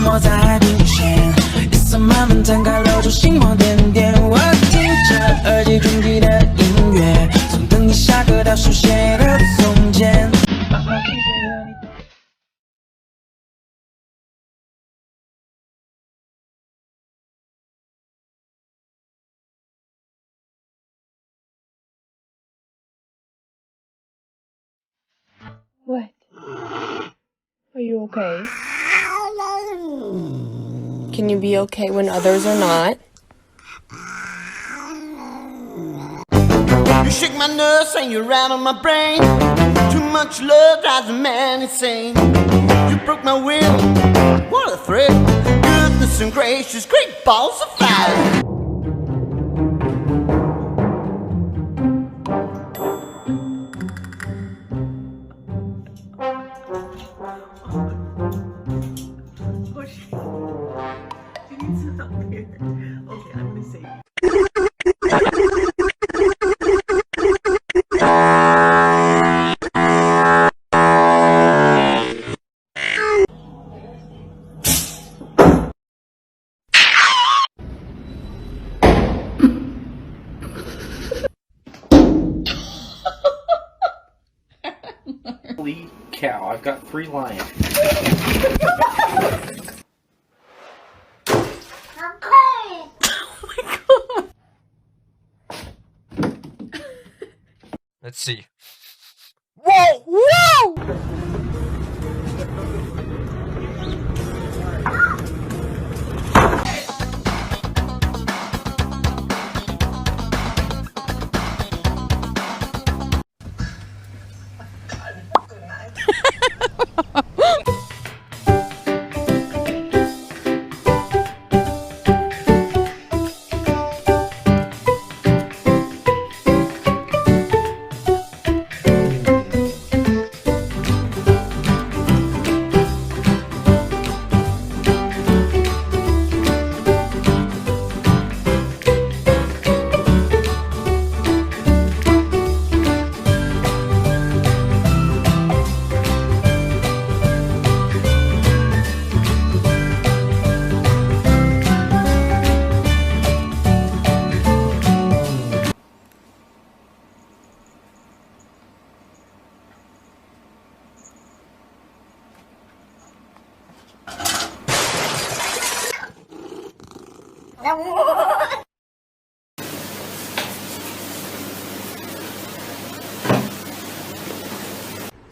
抹在海平线，夜色慢慢摊开，露出星光点点。我听着耳机中记的音乐，从等你下课到书写的从前。What? Are you okay? Can you be okay when others are not? You shake my nerves and you rattle my brain. Too much love drives a man insane. You broke my will, what a thrill. Goodness and gracious, great balls of fire. Okay, I'm gonna say. Holy cow, I've got 3 lions. Let's see. Whoa! Whoa!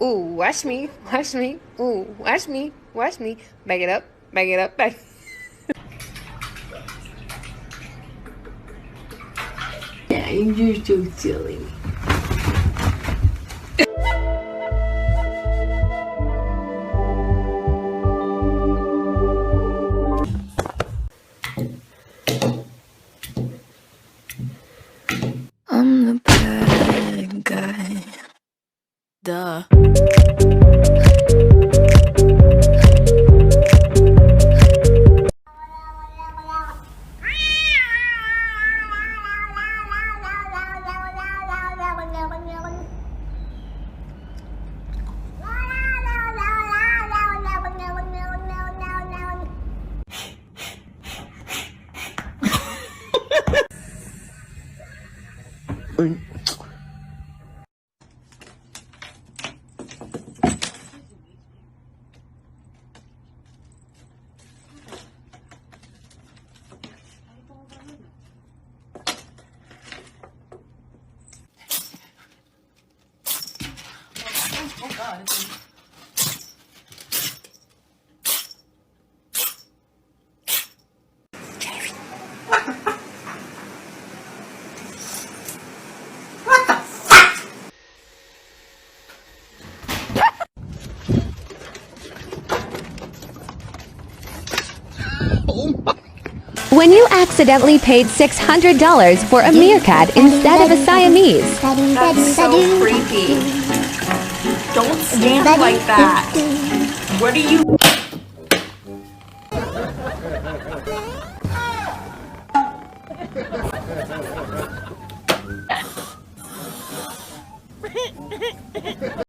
Ooh, watch me, watch me. Ooh, watch me, watch me. Back it up, back it up, back. Yeah, you're so silly. I'm the bad guy. Duh. When you accidentally paid $600 for a meerkat instead of a Siamese. That's so creepy. Don't stand like that. What are you?